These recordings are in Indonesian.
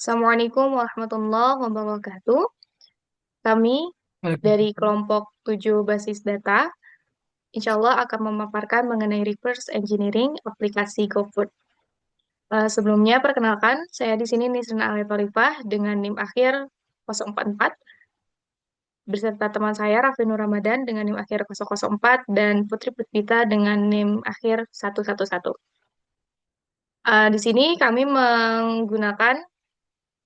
Assalamualaikum warahmatullahi wabarakatuh. Kami dari Waalaikumsalam. kelompok 7 basis data, insya Allah akan memaparkan mengenai reverse engineering aplikasi GoFood. Sebelumnya, perkenalkan, saya di sini Nisrina Alia Tharifah dengan NIM akhir 044, beserta teman saya Raffi Nur Ramadan dengan NIM akhir 004, dan Putri Puspita dengan NIM akhir 111. Di sini kami menggunakan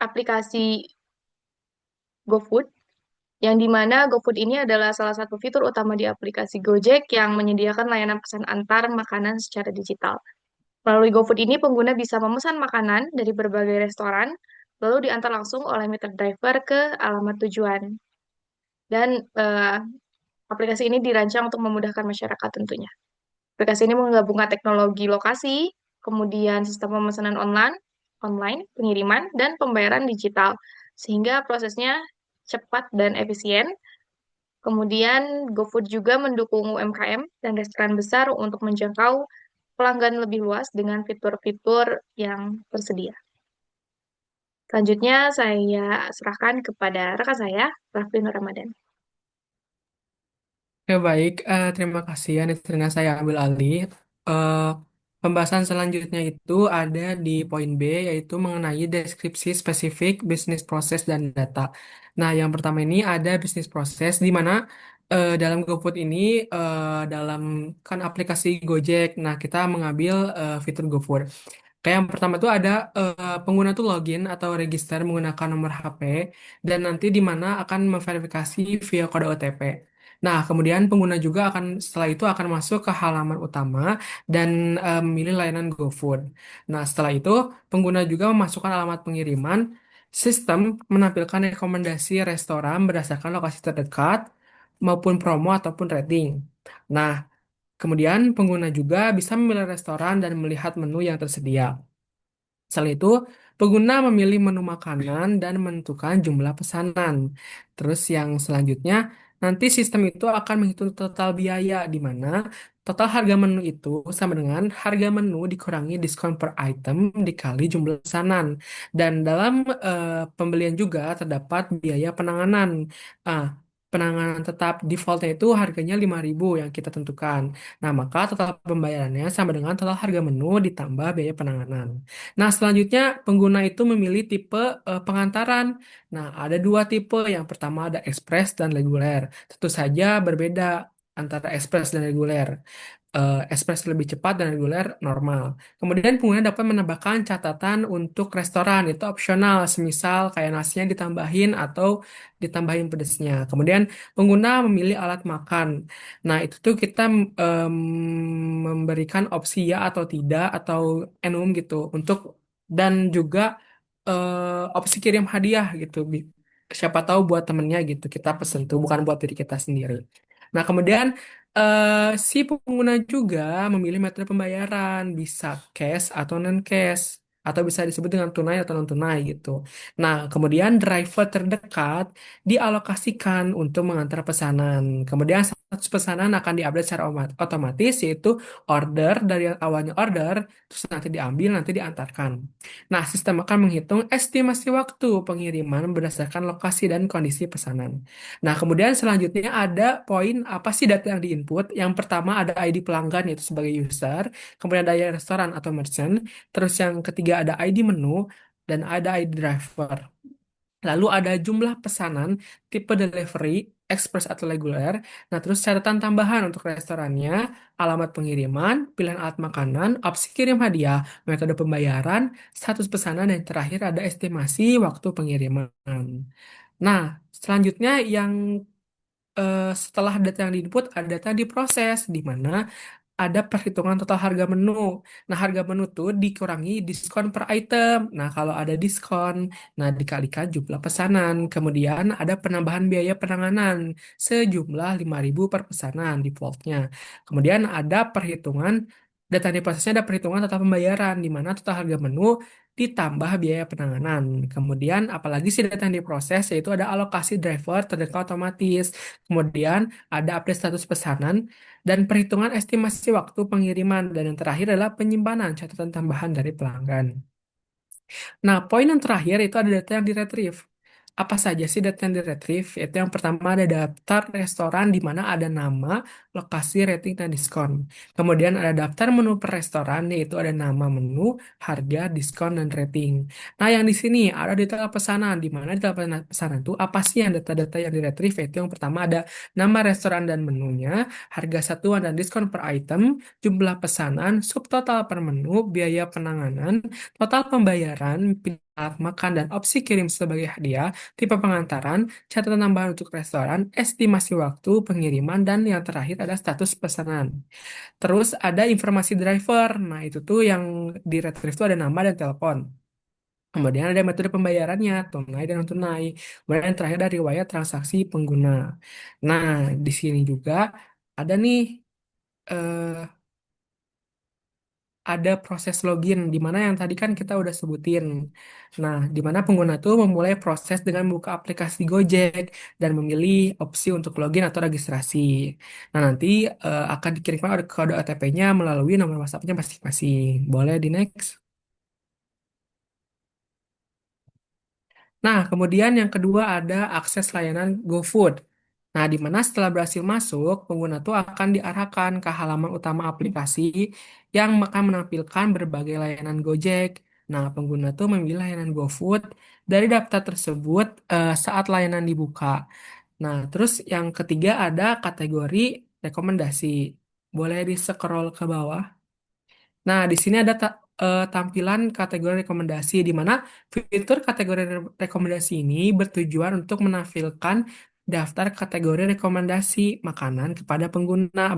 aplikasi GoFood yang dimana GoFood ini adalah salah satu fitur utama di aplikasi Gojek yang menyediakan layanan pesan antar makanan secara digital. Melalui GoFood ini, pengguna bisa memesan makanan dari berbagai restoran, lalu diantar langsung oleh meter driver ke alamat tujuan. Dan aplikasi ini dirancang untuk memudahkan masyarakat tentunya. Aplikasi ini menggabungkan teknologi lokasi, kemudian sistem pemesanan online, pengiriman, dan pembayaran digital, sehingga prosesnya cepat dan efisien. Kemudian GoFood juga mendukung UMKM dan restoran besar untuk menjangkau pelanggan lebih luas dengan fitur-fitur yang tersedia. Selanjutnya saya serahkan kepada rekan saya, Raffi Nur Ramadan. Oke, baik. Terima kasih ya, Nitrina. Saya ambil alih. Eh, Pembahasan selanjutnya itu ada di poin B, yaitu mengenai deskripsi spesifik bisnis proses dan data. Nah, yang pertama ini ada bisnis proses, di mana dalam GoFood ini, dalam kan aplikasi Gojek, nah kita mengambil fitur GoFood. Kayak yang pertama tuh ada pengguna tuh login atau register menggunakan nomor HP dan nanti di mana akan memverifikasi via kode OTP. Nah, kemudian pengguna juga akan setelah itu akan masuk ke halaman utama dan memilih layanan GoFood. Nah, setelah itu pengguna juga memasukkan alamat pengiriman. Sistem menampilkan rekomendasi restoran berdasarkan lokasi terdekat maupun promo ataupun rating. Nah, kemudian pengguna juga bisa memilih restoran dan melihat menu yang tersedia. Selain itu, pengguna memilih menu makanan dan menentukan jumlah pesanan. Terus yang selanjutnya, nanti sistem itu akan menghitung total biaya, di mana total harga menu itu sama dengan harga menu dikurangi diskon per item dikali jumlah pesanan. Dan dalam pembelian juga terdapat biaya penanganan. Ah, Penanganan tetap defaultnya itu harganya 5.000 yang kita tentukan. Nah, maka total pembayarannya sama dengan total harga menu ditambah biaya penanganan. Nah, selanjutnya pengguna itu memilih tipe pengantaran. Nah, ada dua tipe. Yang pertama ada ekspres dan reguler. Tentu saja berbeda antara ekspres dan reguler. Ekspres lebih cepat dan reguler normal. Kemudian pengguna dapat menambahkan catatan untuk restoran, itu opsional, semisal kayak nasinya ditambahin atau ditambahin pedesnya. Kemudian pengguna memilih alat makan. Nah, itu tuh kita memberikan opsi ya atau tidak atau enum gitu untuk dan juga opsi kirim hadiah gitu. Siapa tahu buat temennya gitu. Kita pesen tuh bukan buat diri kita sendiri. Nah, kemudian si pengguna juga memilih metode pembayaran, bisa cash atau non-cash, atau bisa disebut dengan tunai atau non-tunai gitu. Nah, kemudian driver terdekat dialokasikan untuk mengantar pesanan. Kemudian status pesanan akan diupdate secara otomatis, yaitu order dari yang awalnya order, terus nanti diambil, nanti diantarkan. Nah, sistem akan menghitung estimasi waktu pengiriman berdasarkan lokasi dan kondisi pesanan. Nah, kemudian selanjutnya ada poin apa sih data yang diinput. Yang pertama ada ID pelanggan yaitu sebagai user, kemudian ada restoran atau merchant, terus yang ketiga ada ID menu, dan ada ID driver. Lalu ada jumlah pesanan, tipe delivery, express atau reguler. Nah, terus catatan tambahan untuk restorannya, alamat pengiriman, pilihan alat makanan, opsi kirim hadiah, metode pembayaran, status pesanan, dan terakhir ada estimasi waktu pengiriman. Nah, selanjutnya yang setelah data yang diinput ada data yang diproses di mana ada perhitungan total harga menu. Nah, harga menu tuh dikurangi diskon per item. Nah, kalau ada diskon, nah dikalikan jumlah pesanan. Kemudian ada penambahan biaya penanganan sejumlah 5.000 per pesanan defaultnya. Kemudian ada perhitungan data yang diprosesnya ada perhitungan total pembayaran di mana total harga menu ditambah biaya penanganan. Kemudian apalagi sih data yang diproses yaitu ada alokasi driver terdekat otomatis. Kemudian ada update status pesanan dan perhitungan estimasi waktu pengiriman, dan yang terakhir adalah penyimpanan catatan tambahan dari pelanggan. Nah, poin yang terakhir itu ada data yang diretrieve. Apa saja sih data yang diretrieve? Yaitu yang pertama ada daftar restoran di mana ada nama, lokasi, rating, dan diskon. Kemudian ada daftar menu per restoran, yaitu ada nama menu, harga, diskon, dan rating. Nah, yang di sini ada detail pesanan, di mana detail pesanan itu apa sih yang data-data yang diretrieve? Yaitu yang pertama ada nama restoran dan menunya, harga satuan dan diskon per item, jumlah pesanan, subtotal per menu, biaya penanganan, total pembayaran, pilihan makan dan opsi kirim sebagai hadiah, tipe pengantaran, catatan tambahan untuk restoran, estimasi waktu pengiriman, dan yang terakhir ada status pesanan. Terus ada informasi driver. Nah, itu tuh yang di retrieve itu ada nama dan telepon. Kemudian ada metode pembayarannya, tunai dan non tunai. Kemudian yang terakhir ada riwayat transaksi pengguna. Nah, di sini juga ada nih eh, ada proses login di mana yang tadi kan kita udah sebutin. Nah, di mana pengguna tuh memulai proses dengan membuka aplikasi Gojek dan memilih opsi untuk login atau registrasi. Nah, nanti akan dikirimkan kode OTP-nya melalui nomor WhatsApp-nya masing-masing. Boleh di next? Nah, kemudian yang kedua ada akses layanan GoFood. Nah, di mana setelah berhasil masuk, pengguna tuh akan diarahkan ke halaman utama aplikasi yang akan menampilkan berbagai layanan Gojek. Nah, pengguna tuh memilih layanan GoFood dari daftar tersebut saat layanan dibuka. Nah, terus yang ketiga ada kategori rekomendasi. Boleh di-scroll ke bawah. Nah, di sini ada tampilan kategori rekomendasi di mana fitur kategori rekomendasi ini bertujuan untuk menampilkan daftar kategori rekomendasi makanan kepada pengguna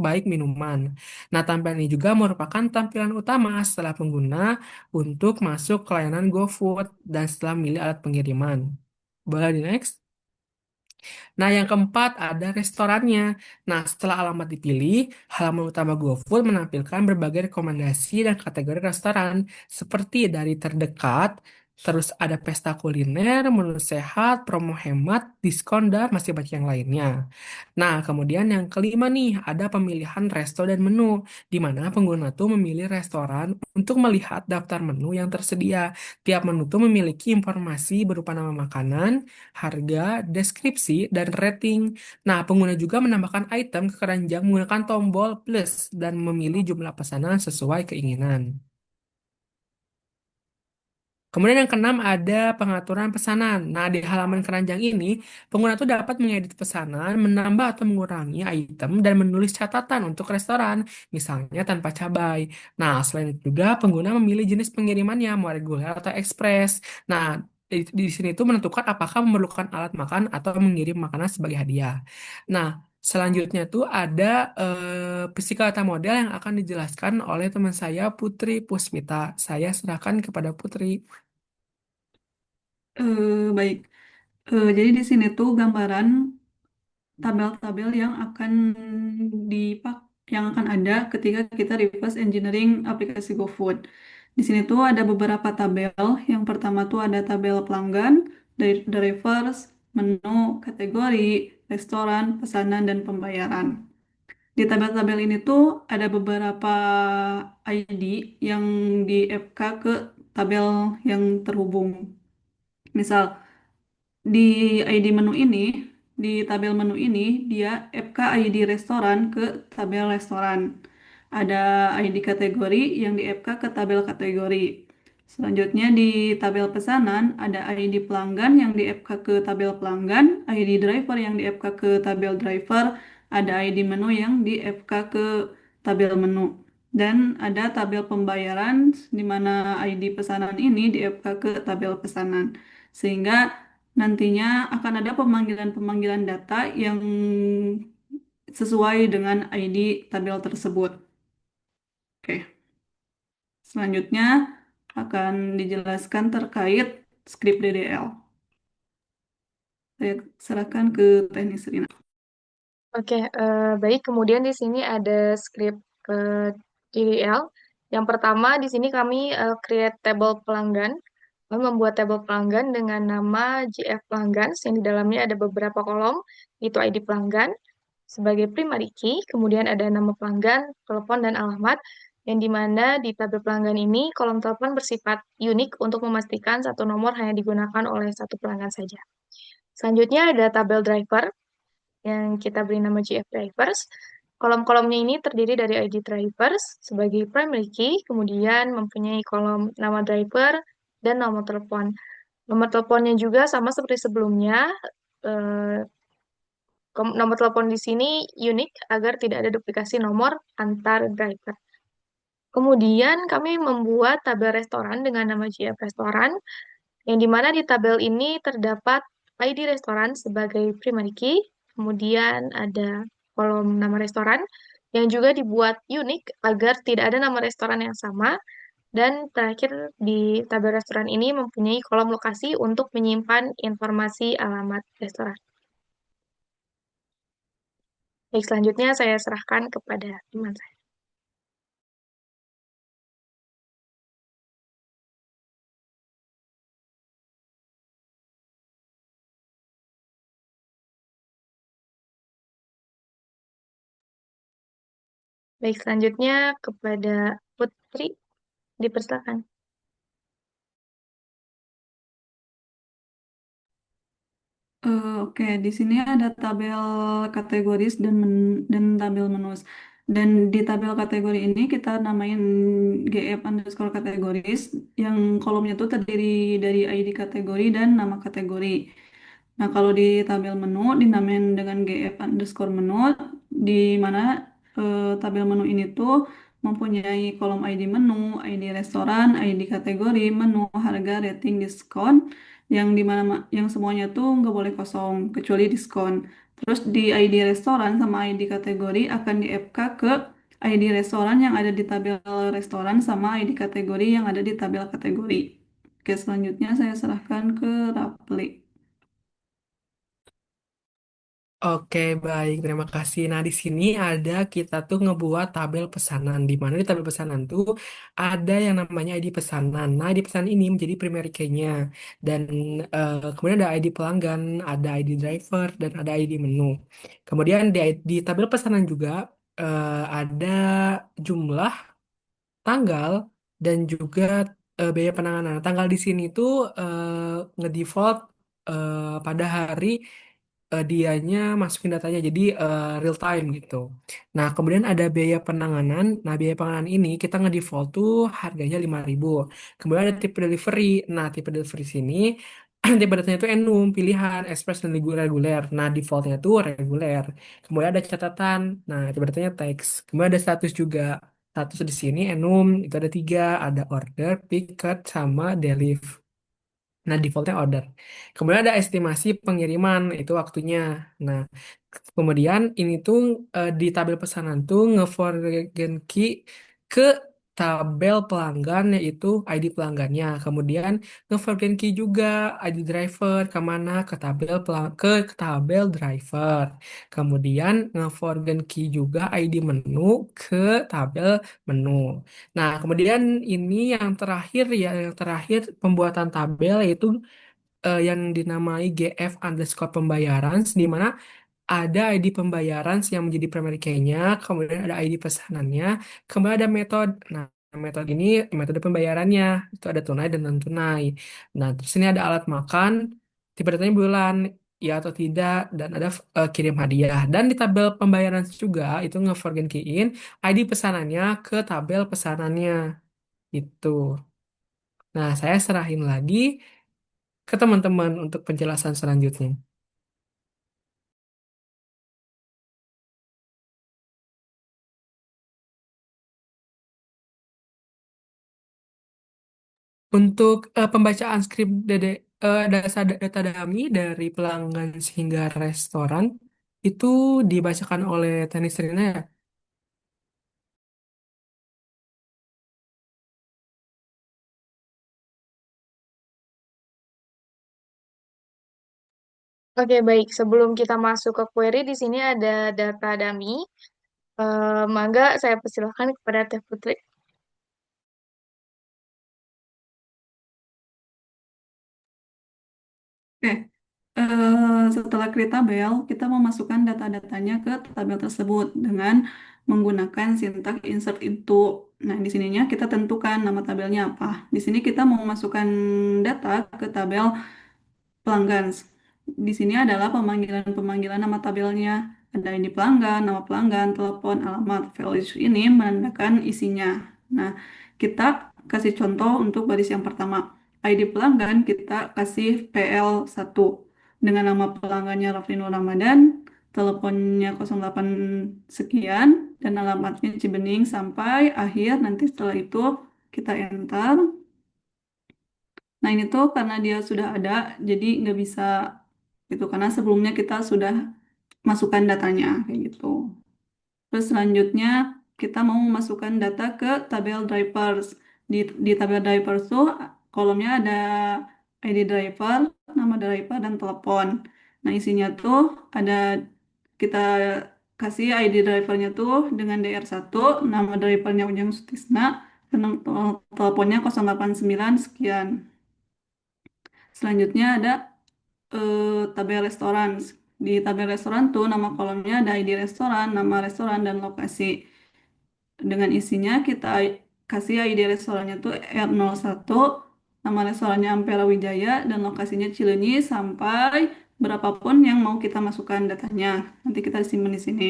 baik minuman. Nah, tampilan ini juga merupakan tampilan utama setelah pengguna untuk masuk ke layanan GoFood dan setelah memilih alat pengiriman. Boleh di next? Nah, yang keempat ada restorannya. Nah, setelah alamat dipilih, halaman utama GoFood menampilkan berbagai rekomendasi dan kategori restoran, seperti dari terdekat, terus ada pesta kuliner, menu sehat, promo hemat, diskon, dan masih banyak yang lainnya. Nah, kemudian yang kelima nih, ada pemilihan resto dan menu, di mana pengguna tuh memilih restoran untuk melihat daftar menu yang tersedia. Tiap menu tuh memiliki informasi berupa nama makanan, harga, deskripsi, dan rating. Nah, pengguna juga menambahkan item ke keranjang menggunakan tombol plus dan memilih jumlah pesanan sesuai keinginan. Kemudian yang keenam ada pengaturan pesanan. Nah, di halaman keranjang ini, pengguna tuh dapat mengedit pesanan, menambah atau mengurangi item, dan menulis catatan untuk restoran, misalnya tanpa cabai. Nah, selain itu juga pengguna memilih jenis pengirimannya, mau reguler atau ekspres. Nah, di sini tuh menentukan apakah memerlukan alat makan atau mengirim makanan sebagai hadiah. Nah, selanjutnya tuh ada psikodata model yang akan dijelaskan oleh teman saya Putri Pusmita. Saya serahkan kepada Putri. Baik. Jadi di sini tuh gambaran tabel-tabel yang akan dipak yang akan ada ketika kita reverse engineering aplikasi GoFood. Di sini tuh ada beberapa tabel. Yang pertama tuh ada tabel pelanggan, drivers, menu, kategori, restoran, pesanan, dan pembayaran. Di tabel-tabel ini tuh ada beberapa ID yang di FK ke tabel yang terhubung. Misal, di ID menu ini, di tabel menu ini, dia FK ID restoran ke tabel restoran. Ada ID kategori yang di FK ke tabel kategori. Selanjutnya di tabel pesanan ada ID pelanggan yang di FK ke tabel pelanggan, ID driver yang di FK ke tabel driver, ada ID menu yang di FK ke tabel menu. Dan ada tabel pembayaran di mana ID pesanan ini di FK ke tabel pesanan. Sehingga nantinya akan ada pemanggilan-pemanggilan data yang sesuai dengan ID tabel tersebut. Oke, selanjutnya akan dijelaskan terkait script DDL. Saya serahkan ke teknis Rina. Oke, baik. Kemudian di sini ada script DDL. Yang pertama di sini kami create table pelanggan. Kami membuat tabel pelanggan dengan nama GF pelanggan, yang di dalamnya ada beberapa kolom, itu ID pelanggan sebagai primary key, kemudian ada nama pelanggan, telepon, dan alamat. yang dimana di tabel pelanggan ini kolom telepon bersifat unik untuk memastikan satu nomor hanya digunakan oleh satu pelanggan saja. Selanjutnya ada tabel driver yang kita beri nama GF drivers. Kolom-kolomnya ini terdiri dari ID drivers sebagai primary key, kemudian mempunyai kolom nama driver dan nomor telepon. Nomor teleponnya juga sama seperti sebelumnya, eh, nomor telepon di sini unik agar tidak ada duplikasi nomor antar driver. Kemudian kami membuat tabel restoran dengan nama GF Restoran, yang dimana di tabel ini terdapat ID restoran sebagai primary key, kemudian ada kolom nama restoran yang juga dibuat unik agar tidak ada nama restoran yang sama, dan terakhir di tabel restoran ini mempunyai kolom lokasi untuk menyimpan informasi alamat restoran. Baik, selanjutnya saya serahkan kepada teman saya. Baik, selanjutnya kepada Putri, dipersilakan. Oke, di sini ada tabel kategoris dan tabel menus. Dan di tabel kategori ini kita namain GF underscore kategoris, yang kolomnya itu terdiri dari ID kategori dan nama kategori. Nah, kalau di tabel menu dinamain dengan GF underscore menu, di mana tabel menu ini tuh mempunyai kolom ID menu, ID restoran, ID kategori, menu, harga, rating, diskon, yang dimana yang semuanya tuh nggak boleh kosong kecuali diskon. Terus di ID restoran sama ID kategori akan di FK ke ID restoran yang ada di tabel restoran sama ID kategori yang ada di tabel kategori. Oke, selanjutnya saya serahkan ke Rapli. Oke, baik. Terima kasih. Nah, di sini ada kita tuh ngebuat tabel pesanan. Di mana di tabel pesanan tuh ada yang namanya ID pesanan. Nah, ID pesanan ini menjadi primary key-nya. Dan kemudian ada ID pelanggan, ada ID driver, dan ada ID menu. Kemudian di tabel pesanan juga ada jumlah, tanggal, dan juga biaya penanganan. Tanggal di sini tuh ngedefault pada hari dianya masukin datanya jadi real time gitu. Nah, kemudian ada biaya penanganan. Nah, biaya penanganan ini kita ngedefault tuh harganya 5.000. Kemudian ada tipe delivery. Nah, tipe delivery sini tipe datanya itu enum, pilihan, express dan reguler. Nah, defaultnya tuh reguler. Kemudian ada catatan. Nah, tipe datanya teks. Kemudian ada status juga. Status di sini enum itu ada tiga, ada order, pick, cut, sama deliver. Nah, defaultnya order. Kemudian ada estimasi pengiriman, itu waktunya. Nah, kemudian ini tuh di tabel pesanan tuh nge-forward key ke tabel pelanggan, yaitu ID pelanggannya. Kemudian nge-forward key juga ID driver kemana? Ke tabel driver. Kemudian nge-forward key juga ID menu ke tabel menu. Nah, kemudian ini yang terakhir ya, yang terakhir pembuatan tabel yaitu yang dinamai GF underscore pembayaran, di mana ada ID pembayaran yang menjadi primary key-nya, kemudian ada ID pesanannya, kemudian ada metode. Nah, metode ini metode pembayarannya itu ada tunai dan non tunai. Nah, terus ini ada alat makan, tipe datanya bulan, ya atau tidak, dan ada kirim hadiah. Dan di tabel pembayaran juga itu nge-forget key-in ID pesanannya ke tabel pesanannya itu. Nah, saya serahin lagi ke teman-teman untuk penjelasan selanjutnya. Untuk pembacaan skrip data dummy dari pelanggan sehingga restoran itu dibacakan oleh Tenis Rina ya. Oke, baik. Sebelum kita masuk ke query, di sini ada data dummy. Mangga saya persilahkan kepada Teh Putri. Oke, Setelah create tabel, kita memasukkan data-datanya ke tabel tersebut dengan menggunakan sintak insert into. Nah, di sininya kita tentukan nama tabelnya apa. Di sini kita mau memasukkan data ke tabel pelanggan. Di sini adalah pemanggilan-pemanggilan nama tabelnya. Ada ID pelanggan, nama pelanggan, telepon, alamat. Values ini menandakan isinya. Nah, kita kasih contoh untuk baris yang pertama. ID pelanggan kita kasih PL1 dengan nama pelanggannya Raflinur Ramadan, teleponnya 08 sekian, dan alamatnya Cibening sampai akhir. Nanti setelah itu kita enter. Nah, ini tuh karena dia sudah ada, jadi nggak bisa gitu. Karena sebelumnya kita sudah masukkan datanya, kayak gitu. Terus selanjutnya kita mau memasukkan data ke tabel drivers. Di tabel drivers tuh kolomnya ada ID driver, nama driver, dan telepon. Nah, isinya tuh ada kita kasih ID drivernya tuh dengan DR1, nama drivernya Ujang Sutisna, dan teleponnya 089 sekian. Selanjutnya ada tabel restoran. Di tabel restoran tuh nama kolomnya ada ID restoran, nama restoran, dan lokasi. Dengan isinya kita kasih ID restorannya tuh R01, nama restorannya Ampera Wijaya, dan lokasinya Cileunyi sampai berapapun yang mau kita masukkan datanya. Nanti kita simpan di sini.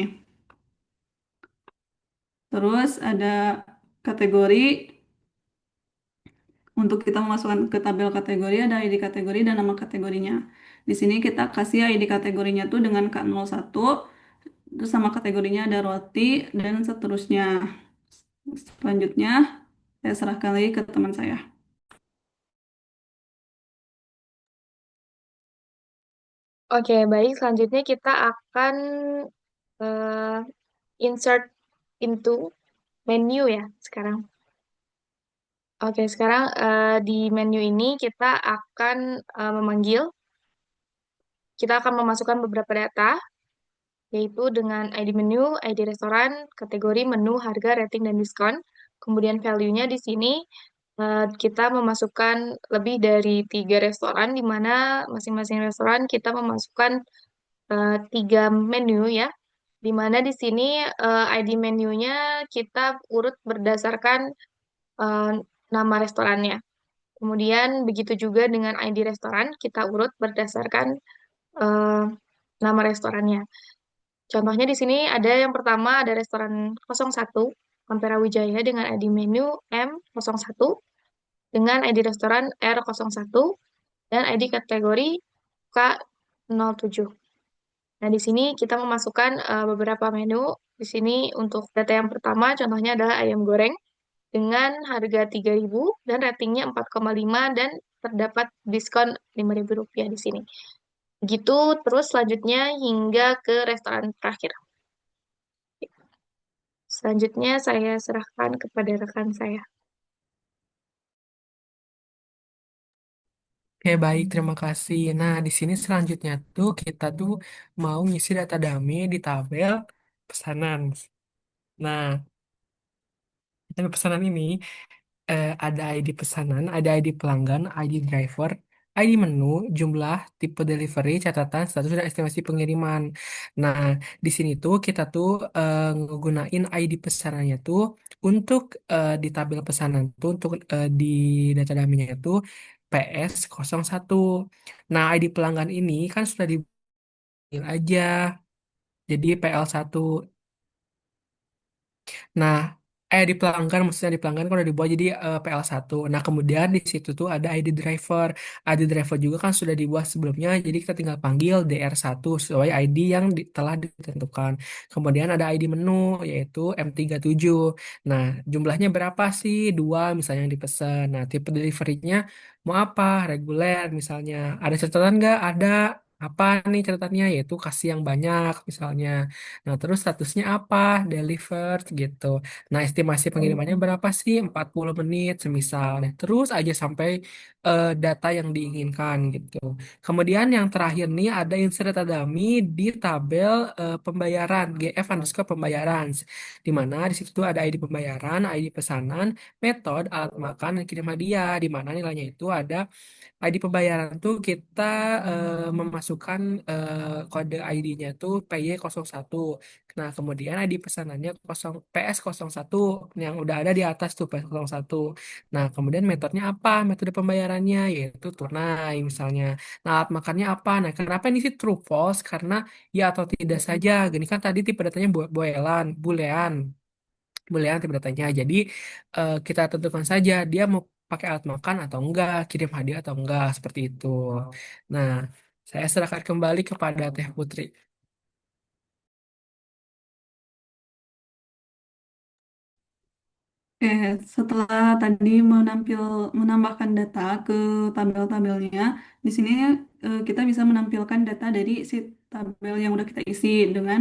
Terus ada kategori. Untuk kita memasukkan ke tabel kategori ada ID kategori dan nama kategorinya. Di sini kita kasih ID kategorinya tuh dengan K01, terus sama kategorinya ada roti dan seterusnya. Selanjutnya saya serahkan lagi ke teman saya. Oke, baik. Selanjutnya kita akan insert into menu ya sekarang. Oke, sekarang di menu ini kita akan memanggil, kita akan memasukkan beberapa data, yaitu dengan ID menu, ID restoran, kategori menu, harga, rating, dan diskon. Kemudian value-nya di sini kita memasukkan lebih dari 3 restoran, di mana masing-masing restoran kita memasukkan 3 menu ya, di mana di sini ID menunya kita urut berdasarkan eh, nama restorannya. Kemudian begitu juga dengan ID restoran, kita urut berdasarkan eh, nama restorannya. Contohnya di sini ada yang pertama ada restoran 01 Ampera Wijaya dengan ID menu M01 dengan ID restoran R01 dan ID kategori K07. Nah, di sini kita memasukkan beberapa menu. Di sini untuk data yang pertama contohnya adalah ayam goreng dengan harga 3.000 dan ratingnya 4,5 dan terdapat diskon Rp5.000 di sini. Begitu terus selanjutnya hingga ke restoran terakhir. Selanjutnya saya serahkan kepada rekan saya. Oke, baik, terima kasih. Nah, di sini selanjutnya tuh kita tuh mau ngisi data dummy di tabel pesanan. Nah, tabel pesanan ini ada ID pesanan, ada ID pelanggan, ID driver, ID menu, jumlah, tipe delivery, catatan, status, dan estimasi pengiriman. Nah, di sini tuh kita tuh ngegunain ID pesanannya tuh untuk di tabel pesanan tuh untuk di data dummy-nya itu PS01. Nah, ID pelanggan ini kan sudah diambil aja. Jadi PL1. Nah, di pelanggan, maksudnya di pelanggan kalau dibuat jadi PL1. Nah, kemudian di situ tuh ada ID driver. ID driver juga kan sudah dibuat sebelumnya, jadi kita tinggal panggil DR1 sesuai ID yang telah ditentukan. Kemudian ada ID menu, yaitu M37. Nah, jumlahnya berapa sih? Dua misalnya yang dipesan. Nah, tipe deliverynya mau apa? Reguler misalnya. Ada catatan nggak? Ada. Apa nih catatannya? Yaitu kasih yang banyak misalnya. Nah, terus statusnya apa? Delivered gitu. Nah, estimasi pengirimannya berapa sih? 40 menit semisal. Nah, terus aja sampai data yang diinginkan gitu. Kemudian yang terakhir nih ada insert data dummy di tabel pembayaran, GF underscore pembayaran. Di mana di situ tuh ada ID pembayaran, ID pesanan, metode, alat makan, dan kirim hadiah. Di mana nilainya itu ada ID pembayaran tuh kita memasukkan masukkan kode ID-nya tuh PY01. Nah, kemudian ID pesanannya PS01 yang udah ada di atas tuh PS01. Nah, kemudian metodenya apa? Metode pembayarannya yaitu tunai misalnya. Nah, alat makannya apa? Nah, kenapa ini sih true false? Karena ya atau tidak saja. Gini kan tadi tipe datanya boolean. Boolean tipe datanya. Jadi kita tentukan saja dia mau pakai alat makan atau enggak, kirim hadiah atau enggak, seperti itu. Nah, saya serahkan kembali kepada Teh Putri. Oke, setelah tadi menambahkan data ke tabel-tabelnya, di sini kita bisa menampilkan data dari si tabel yang udah kita isi dengan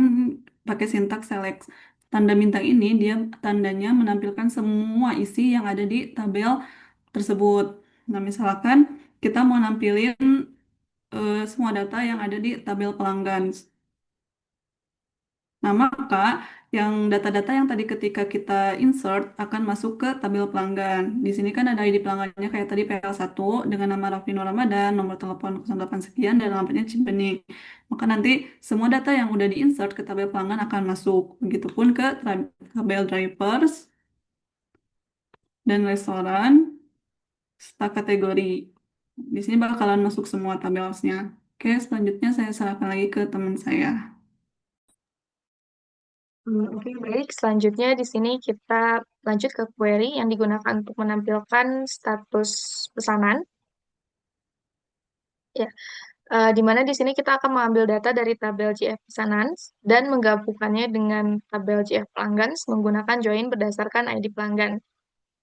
pakai sintaks select. Tanda bintang ini dia tandanya menampilkan semua isi yang ada di tabel tersebut. Nah, misalkan kita mau nampilin semua data yang ada di tabel pelanggan. Nah, maka yang data-data yang tadi ketika kita insert akan masuk ke tabel pelanggan. Di sini kan ada ID pelanggannya kayak tadi PL1 dengan nama Raffi Nur Ramadan, nomor telepon 08 sekian, dan alamatnya Cibening. Maka nanti semua data yang udah diinsert ke tabel pelanggan akan masuk. Begitupun ke tabel drivers dan restoran, serta kategori. Di sini bakalan masuk semua tabelnya. Oke, selanjutnya saya serahkan lagi ke teman saya. Oke, baik. Selanjutnya di sini kita lanjut ke query yang digunakan untuk menampilkan status pesanan. Ya, di mana di sini kita akan mengambil data dari tabel GF pesanan dan menggabungkannya dengan tabel GF pelanggan menggunakan join berdasarkan ID pelanggan.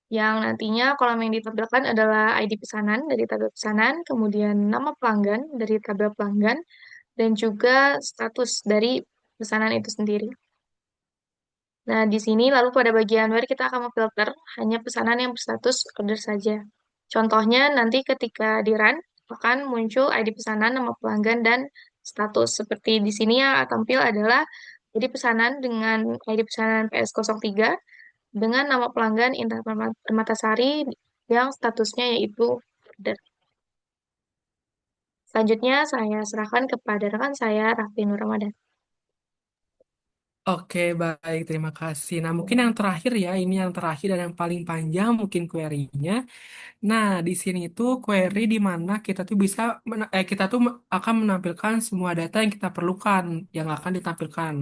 Yang nantinya kolom yang ditampilkan adalah ID pesanan dari tabel pesanan, kemudian nama pelanggan dari tabel pelanggan, dan juga status dari pesanan itu sendiri. Nah, di sini lalu pada bagian where kita akan memfilter hanya pesanan yang berstatus order saja. Contohnya nanti ketika di run akan muncul ID pesanan, nama pelanggan, dan status. Seperti di sini yang tampil adalah ID pesanan dengan ID pesanan PS03 dengan nama pelanggan Indah Permatasari yang statusnya yaitu order. Selanjutnya saya serahkan kepada rekan saya Raffi Nur Ramadan. Oke, baik, terima kasih. Nah, mungkin yang terakhir ya, ini yang terakhir dan yang paling panjang mungkin query-nya. Nah, di sini tuh query di mana kita tuh kita tuh akan menampilkan semua data yang kita perlukan yang akan ditampilkan.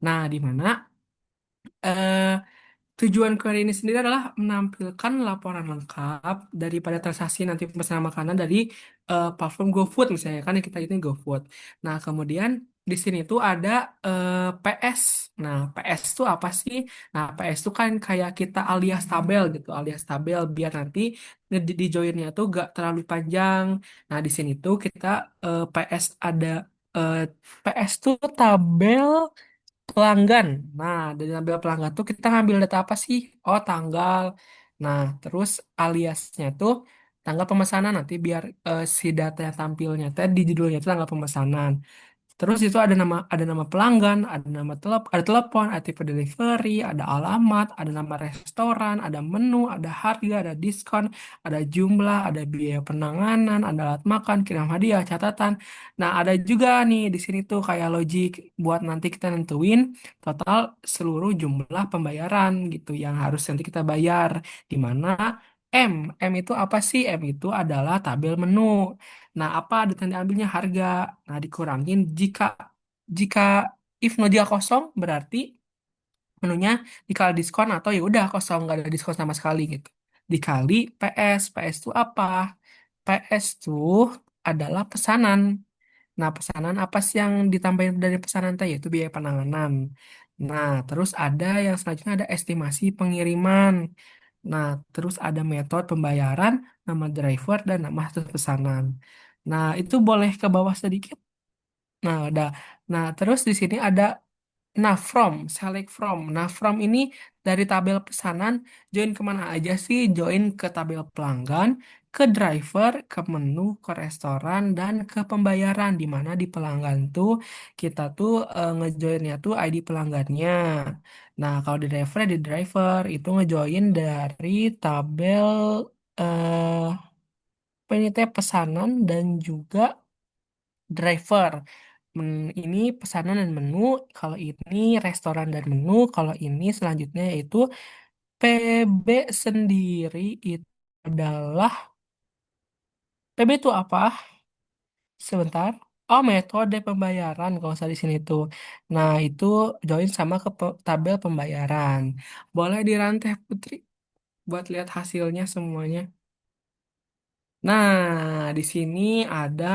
Nah, di mana eh, tujuan query ini sendiri adalah menampilkan laporan lengkap daripada transaksi nanti pesanan makanan dari platform GoFood misalnya kan yang kita ini GoFood. Nah, kemudian di sini tuh ada PS. Nah, PS tuh apa sih? Nah, PS tuh kan kayak kita alias tabel gitu, alias tabel biar nanti di joinnya tuh gak terlalu panjang. Nah, di sini tuh kita PS ada eh, PS tuh tabel pelanggan. Nah, dari tabel pelanggan tuh kita ngambil data apa sih? Oh, tanggal. Nah, terus aliasnya tuh tanggal pemesanan nanti biar si data yang tampilnya tadi di judulnya itu tanggal pemesanan. Terus itu ada nama pelanggan, ada telepon, ada tipe delivery, ada alamat, ada nama restoran, ada menu, ada harga, ada diskon, ada jumlah, ada biaya penanganan, ada alat makan, kirim hadiah, catatan. Nah, ada juga nih di sini tuh kayak logik buat nanti kita nentuin total seluruh jumlah pembayaran gitu yang harus nanti kita bayar. Di mana M itu apa sih? M itu adalah tabel menu. Nah, apa ditanda ambilnya harga. Nah, dikurangin jika if no dia kosong berarti menunya dikali diskon atau ya udah kosong nggak ada diskon sama sekali gitu. Dikali PS. PS itu apa? PS tuh adalah pesanan. Nah, pesanan apa sih yang ditambahin dari pesanan teh yaitu biaya penanganan. Nah, terus ada yang selanjutnya ada estimasi pengiriman. Nah, terus ada metode pembayaran, nama driver, dan nama hasil pesanan. Nah, itu boleh ke bawah sedikit. Nah, ada. Nah, terus di sini ada select from. Nah, from ini dari tabel pesanan, join kemana aja sih? Join ke tabel pelanggan, ke driver, ke menu, ke restoran, dan ke pembayaran. Di mana di pelanggan tuh kita tuh ngejoinnya tuh ID pelanggannya. Nah, kalau di driver itu ngejoin dari tabel eh, penyita pesanan dan juga driver. Ini pesanan dan menu, kalau ini restoran dan menu, kalau ini selanjutnya yaitu PB sendiri itu adalah PB itu apa? Sebentar. Oh, metode pembayaran kalau saya di sini tuh. Nah, itu join sama ke tabel pembayaran. Boleh dirantai Putri buat lihat hasilnya semuanya. Nah, di sini ada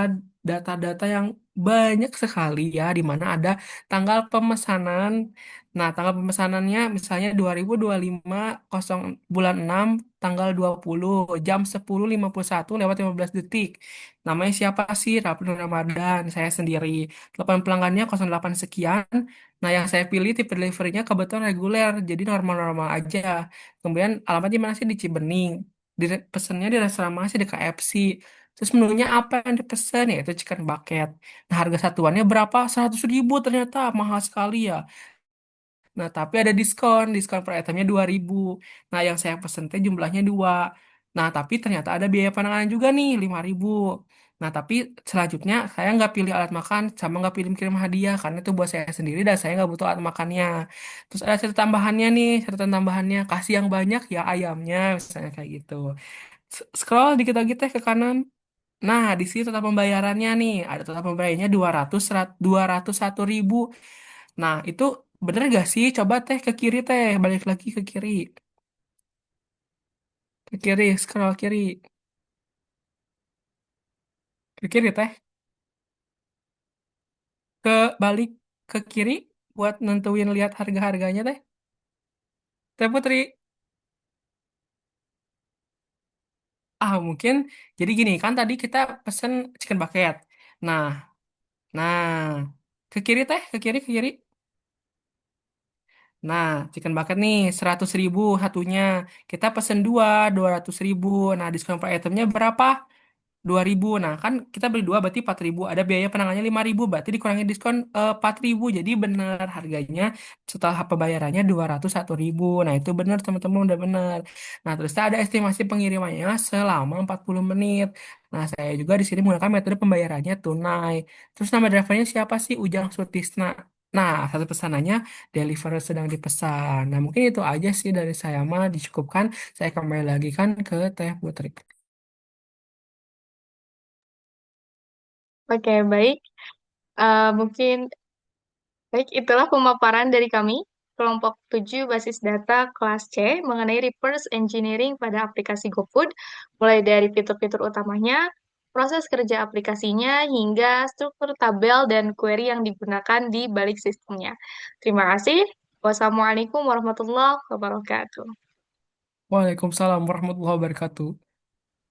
data-data yang banyak sekali ya, di mana ada tanggal pemesanan. Nah, tanggal pemesanannya misalnya 2025 bulan 6 tanggal 20 jam 10.51 lewat 15 detik. Namanya siapa sih? Rafli Ramadan, saya sendiri. Telepon pelanggannya 08 sekian. Nah, yang saya pilih tipe deliverynya kebetulan reguler, jadi normal-normal aja. Kemudian alamatnya di mana sih? Di Cibening, pesennya di restoran masih di KFC. Terus menunya apa yang dipesan ya itu chicken bucket. Nah, harga satuannya berapa? 100.000 ternyata mahal sekali ya. Nah, tapi ada diskon per itemnya 2.000. Nah, yang saya pesen teh jumlahnya dua. Nah, tapi ternyata ada biaya penanganan juga nih 5.000. Nah, tapi selanjutnya saya nggak pilih alat makan sama nggak pilih kirim hadiah karena itu buat saya sendiri dan saya nggak butuh alat makannya. Terus ada catatan tambahannya nih, catatan tambahannya kasih yang banyak ya ayamnya, misalnya kayak gitu. Scroll dikit lagi teh ke kanan. Nah, di sini total pembayarannya nih, ada total pembayarannya 201.000. Nah, itu bener gak sih? Coba teh ke kiri teh, balik lagi ke kiri. Ke kiri, scroll kiri. Ke kiri teh. Ke balik ke kiri buat nentuin lihat harga-harganya teh. Teh Putri. Mungkin jadi gini kan tadi kita pesen chicken bucket. Nah, nah, ke kiri teh, ke kiri, ke kiri. Nah, chicken bucket nih 100.000 satunya. Kita pesen dua, 200.000. Nah, diskon per itemnya berapa? 2.000. Nah, kan kita beli dua berarti 4.000. Ada biaya penanganannya 5.000. Berarti dikurangi diskon 4.000. Jadi benar harganya setelah pembayarannya 201.000. Nah, itu benar teman-teman udah benar. Nah, terus ada estimasi pengirimannya selama 40 menit. Nah, saya juga di sini menggunakan metode pembayarannya tunai. Terus nama drivernya siapa sih? Ujang Sutisna. Nah, satu pesanannya deliver sedang dipesan. Nah, mungkin itu aja sih dari saya mah dicukupkan. Saya kembali lagi kan ke Teh Putri. Oke, baik. Mungkin baik, itulah pemaparan dari kami, kelompok 7 basis data kelas C mengenai reverse engineering pada aplikasi GoFood, mulai dari fitur-fitur utamanya, proses kerja aplikasinya, hingga struktur tabel dan query yang digunakan di balik sistemnya. Terima kasih. Wassalamualaikum warahmatullahi wabarakatuh. Waalaikumsalam warahmatullahi wabarakatuh.